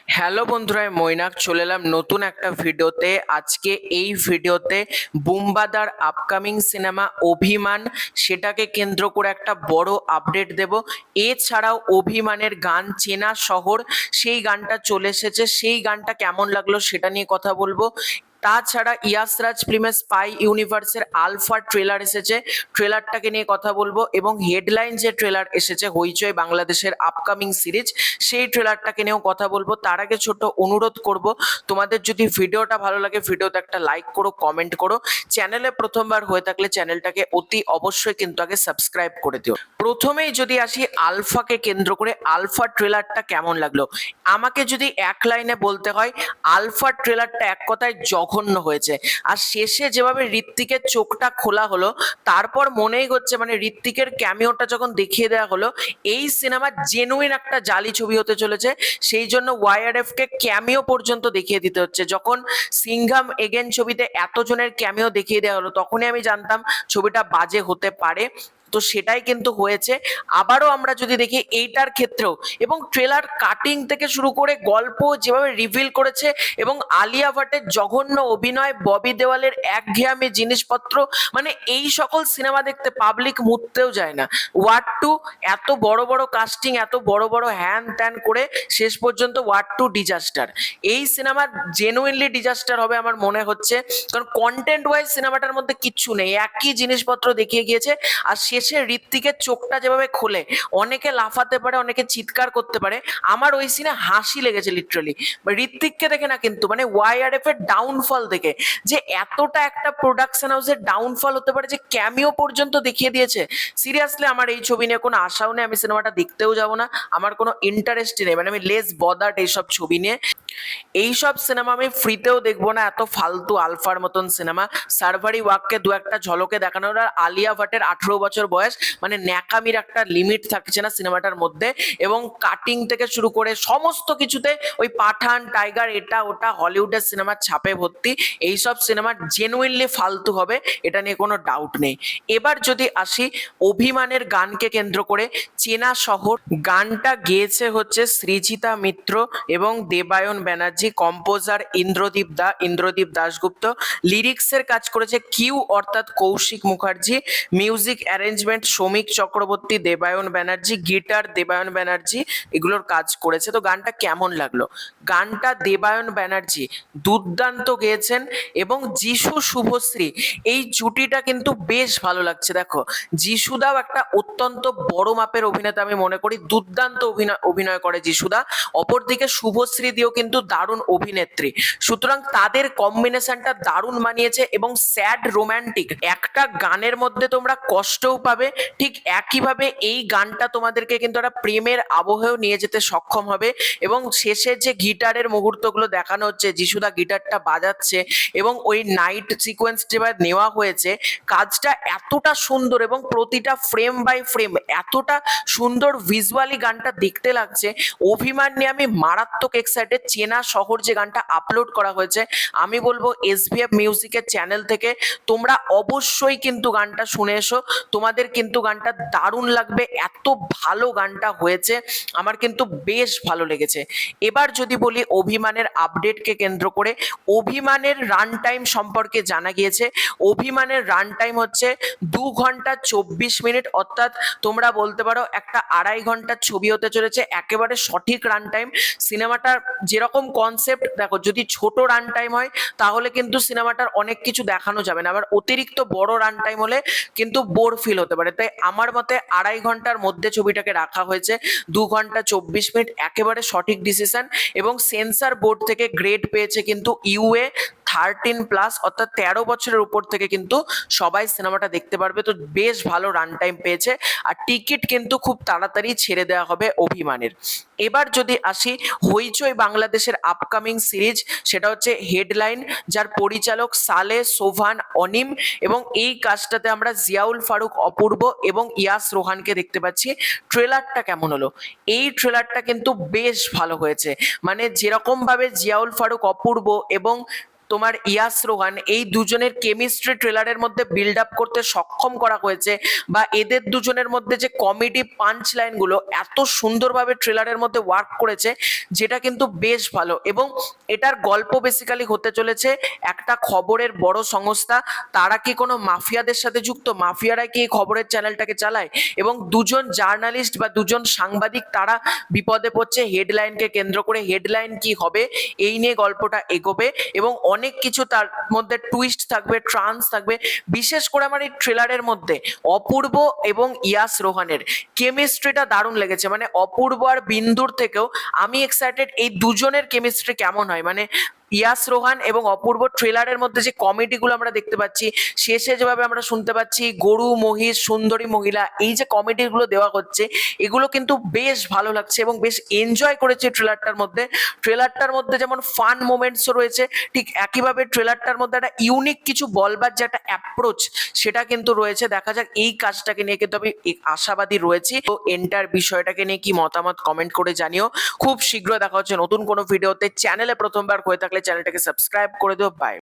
Hello বন্ধুরা, আমি মৈনাক চলে এলাম নতুন একটা ভিডিওতে। আজকে এই ভিডিওতে বুম্বাদার আপকামিং সিনেমা অভিমান, সেটাকে কেন্দ্র করে একটা বড় আপডেট দেব। এছাড়াও অভিমানের গান চেনা শহর, সেই গানটা চলে এসেছে, সেই গানটা কেমন লাগলো সেটা নিয়ে কথা বলবো। তাছাড়া ইয়াসরাজ ফিল্মের স্পাই ইউনিভার্সের আলফা ট্রেলার এসেছে, ট্রেলারটাকে নিয়ে কথা বলবো। এবং হেডলাইন যে ট্রেলার এসেছে হইচই বাংলাদেশের আপকামিং সিরিজ, সেই ট্রেলারটাকে নিয়েও কথা বলবো। তার আগে ছোট অনুরোধ করব, তোমাদের যদি ভিডিওটা ভালো লাগে ভিডিওতে একটা লাইক করো, কমেন্ট করো। চ্যানেলে প্রথমবার হয়ে থাকলে চ্যানেলটাকে অতি অবশ্যই কিন্তু আগে সাবস্ক্রাইব করে দিও। প্রথমেই যদি আসি আলফাকে কেন্দ্র করে, আলফা ট্রেলারটা কেমন লাগলো আমাকে যদি এক লাইনে বলতে হয়, আলফা ট্রেলারটা এক কথায় জঘন্য হয়েছে। আর শেষে যেভাবে ঋত্বিকের চোখটা খোলা হলো, তারপর মনেই হচ্ছে মানে ঋত্বিকের ক্যামিওটা যখন দেখিয়ে দেওয়া হলো, এই সিনেমা জেনুইন একটা জালি ছবি হতে চলেছে। সেই জন্য ওয়াইআরএফ কে ক্যামিও পর্যন্ত দেখিয়ে দিতে হচ্ছে। যখন সিংঘাম এগেন ছবিতে এতজনের ক্যামিও দেখিয়ে দেওয়া হলো, তখনই আমি জানতাম ছবিটা বাজে হতে পারে। তো সেটাই কিন্তু হয়েছে। আবারও আমরা যদি দেখি এইটার ক্ষেত্রেও, এবং ট্রেলার কাটিং থেকে শুরু করে গল্প যেভাবে রিভিল করেছে, এবং আলিয়া ভাটের জঘন্য অভিনয়, ববি দেওয়ালের একঘেয়ামি জিনিসপত্র, মানে এই সকল সিনেমা দেখতে পাবলিক মুততেও যায় না। ওয়ার্ড টু, এত বড় বড় কাস্টিং, এত বড় বড় হ্যান ত্যান করে শেষ পর্যন্ত ওয়ার্ড টু ডিজাস্টার। এই সিনেমা জেনুইনলি ডিজাস্টার হবে আমার মনে হচ্ছে, কারণ কন্টেন্ট ওয়াইজ সিনেমাটার মধ্যে কিচ্ছু নেই, একই জিনিসপত্র দেখিয়ে গিয়েছে। আর শেষে ঋত্বিকের চোখটা যেভাবে খোলে, অনেকে লাফাতে পারে, অনেকে চিৎকার করতে পারে, আমার ওই সিনে হাসি লেগেছে লিটারালি। ঋত্বিককে দেখে না, কিন্তু মানে ওয়াইআরএফ এর ডাউনফল দেখে, যে এতটা একটা প্রোডাকশন হাউসের ডাউনফল হতে পারে, যে ক্যামিও পর্যন্ত দেখিয়ে দিয়েছে। সিরিয়াসলি আমার এই ছবি নিয়ে কোনো আশাও নেই, আমি সিনেমাটা দেখতেও যাব না, আমার কোনো ইন্টারেস্টই নেই, মানে আমি লেস বদার্ড এইসব ছবি নিয়ে। এইসব সিনেমা আমি ফ্রিতেও দেখবো না, এত ফালতু আলফার মতন সিনেমা। সার্ভারি ওয়াককে দু একটা ঝলকে দেখানো, আর আলিয়া ভাটের 18 বছর বয়স, মানে ন্যাকামির একটা লিমিট থাকছে না সিনেমাটার মধ্যে। এবং কাটিং থেকে শুরু করে সমস্ত কিছুতে ওই পাঠান, টাইগার, এটা ওটা হলিউডের সিনেমার ছাপে ভর্তি। এইসব সিনেমা জেনুইনলি ফালতু হবে, এটা নিয়ে কোনো ডাউট নেই। এবার যদি আসি অভিমানের গানকে কেন্দ্র করে, চেনা শহর গানটা গেয়েছে হচ্ছে সৃজিতা মিত্র এবং দেবায়ন ব্যানার্জি, কম্পোজার ইন্দ্রদীপ দাশগুপ্ত, লিরিক্সের কাজ করেছে কিউ অর্থাৎ কৌশিক মুখার্জি, মিউজিক অ্যারেঞ্জমেন্ট শ্রমিক চক্রবর্তী, দেবায়ন ব্যানার্জি, গিটার দেবায়ন ব্যানার্জি, এগুলোর কাজ করেছে। তো গানটা কেমন লাগলো? গানটা দেবায়ন ব্যানার্জি দুর্দান্ত গেয়েছেন, এবং যিশু শুভশ্রী, এই জুটিটা কিন্তু বেশ ভালো লাগছে। দেখো, যিশুদাও একটা অত্যন্ত বড় মাপের অভিনেতা, আমি মনে করি দুর্দান্ত অভিনয় করে যিশুদা। অপরদিকে শুভশ্রী দিও কিন্তু দারুণ অভিনেত্রী, সুতরাং তাদের কম্বিনেশনটা দারুণ মানিয়েছে। এবং স্যাড রোম্যান্টিক একটা গানের মধ্যে তোমরা কষ্টও পাবে, ঠিক একইভাবে এই গানটা তোমাদেরকে কিন্তু একটা প্রেমের আবহেও নিয়ে যেতে সক্ষম হবে। এবং শেষে যে গিটারের মুহূর্তগুলো দেখানো হচ্ছে, যিশুদা গিটারটা বাজাচ্ছে, এবং ওই নাইট সিকোয়েন্স যেভাবে নেওয়া হয়েছে, কাজটা এতটা সুন্দর, এবং প্রতিটা ফ্রেম বাই ফ্রেম এতটা সুন্দর ভিজুয়ালি গানটা দেখতে লাগছে। অভিমান নিয়ে আমি মারাত্মক এক্সাইটেড। চেনা শহর যে গানটা আপলোড করা হয়েছে, আমি বলবো এসভিএফ মিউজিকের চ্যানেল থেকে তোমরা অবশ্যই কিন্তু গানটা শুনে এসো, তোমাদের কিন্তু গানটা দারুণ লাগবে, এত ভালো গানটা হয়েছে, আমার কিন্তু বেশ ভালো লেগেছে। এবার যদি বলি অভিমানের আপডেটকে কেন্দ্র করে, অভিমানের রান টাইম সম্পর্কে জানা গিয়েছে। অভিমানের রান টাইম হচ্ছে 2 ঘন্টা 24 মিনিট, অর্থাৎ তোমরা বলতে পারো একটা 2.5 ঘন্টার ছবি হতে চলেছে, একেবারে সঠিক রান টাইম। সিনেমাটার যেরকম কনসেপ্ট, দেখো যদি ছোট রান টাইম হয় তাহলে কিন্তু সিনেমাটার অনেক কিছু দেখানো যাবে না, আবার অতিরিক্ত বড় রান টাইম হলে কিন্তু বোর ফিল হতে পারে। তাই আমার মতে 2.5 ঘন্টার মধ্যে ছবিটাকে রাখা হয়েছে, 2 ঘন্টা 24 মিনিট, একেবারে সঠিক ডিসিশন। এবং সেন্সর বোর্ড থেকে গ্রেড পেয়েছে কিন্তু UA-13+, অর্থাৎ 13 বছরের উপর থেকে কিন্তু সবাই সিনেমাটা দেখতে পারবে। তো বেশ ভালো রান টাইম পেয়েছে, আর টিকিট কিন্তু খুব তাড়াতাড়ি ছেড়ে দেওয়া হবে অভিমানের। এবার যদি আসি হইচই বাংলাদেশের আপকামিং সিরিজ, সেটা হচ্ছে হেডলাইন, যার পরিচালক সালে সোভান অনিম, এবং এই কাজটাতে আমরা জিয়াউল ফারুক অপূর্ব এবং ইয়াস রোহানকে দেখতে পাচ্ছি। ট্রেলারটা কেমন হলো? এই ট্রেলারটা কিন্তু বেশ ভালো হয়েছে, মানে যেরকম ভাবে জিয়াউল ফারুক অপূর্ব এবং তোমার ইয়াস রোহান, এই দুজনের কেমিস্ট্রি ট্রেলারের মধ্যে বিল্ড আপ করতে সক্ষম করা হয়েছে, বা এদের দুজনের মধ্যে যে কমেডি পাঞ্চ লাইনগুলো এত সুন্দরভাবে ট্রেলারের মধ্যে ওয়ার্ক করেছে, যেটা কিন্তু বেশ ভালো। এবং এটার গল্প বেসিক্যালি হতে চলেছে একটা খবরের বড় সংস্থা, তারা কি কোনো মাফিয়াদের সাথে যুক্ত, মাফিয়ারা কি এই খবরের চ্যানেলটাকে চালায়, এবং দুজন জার্নালিস্ট বা দুজন সাংবাদিক তারা বিপদে পড়ছে হেডলাইনকে কেন্দ্র করে, হেডলাইন কি হবে এই নিয়ে গল্পটা এগোবে, এবং অনেক কিছু তার মধ্যে টুইস্ট থাকবে, ট্রান্স থাকবে। বিশেষ করে আমার এই ট্রেলারের মধ্যে অপূর্ব এবং ইয়াস রোহানের কেমিস্ট্রিটা দারুণ লেগেছে। মানে অপূর্ব আর বিন্দুর থেকেও আমি এক্সাইটেড এই দুজনের কেমিস্ট্রি কেমন হয়। মানে ইয়াস রোহান এবং অপূর্ব ট্রেলারের মধ্যে যে কমেডিগুলো আমরা দেখতে পাচ্ছি, শেষে যেভাবে আমরা শুনতে পাচ্ছি গরু মহিষ সুন্দরী মহিলা, এই যে কমেডিগুলো দেওয়া হচ্ছে এগুলো কিন্তু বেশ ভালো লাগছে এবং বেশ এনজয় করেছে ট্রেলারটার মধ্যে। ট্রেলারটার মধ্যে যেমন ফান মোমেন্টসও রয়েছে, ঠিক একইভাবে ট্রেলারটার মধ্যে একটা ইউনিক কিছু বলবার যে একটা অ্যাপ্রোচ সেটা কিন্তু রয়েছে। দেখা যাক এই কাজটাকে নিয়ে কিন্তু আমি আশাবাদী রয়েছি। তো এন্টার বিষয়টাকে নিয়ে কি মতামত কমেন্ট করে জানিও। খুব শীঘ্র দেখা হচ্ছে নতুন কোনো ভিডিওতে। চ্যানেলে প্রথমবার হয়ে থাকলে চ্যানেলটাকে সাবস্ক্রাইব করে দিও। বাই।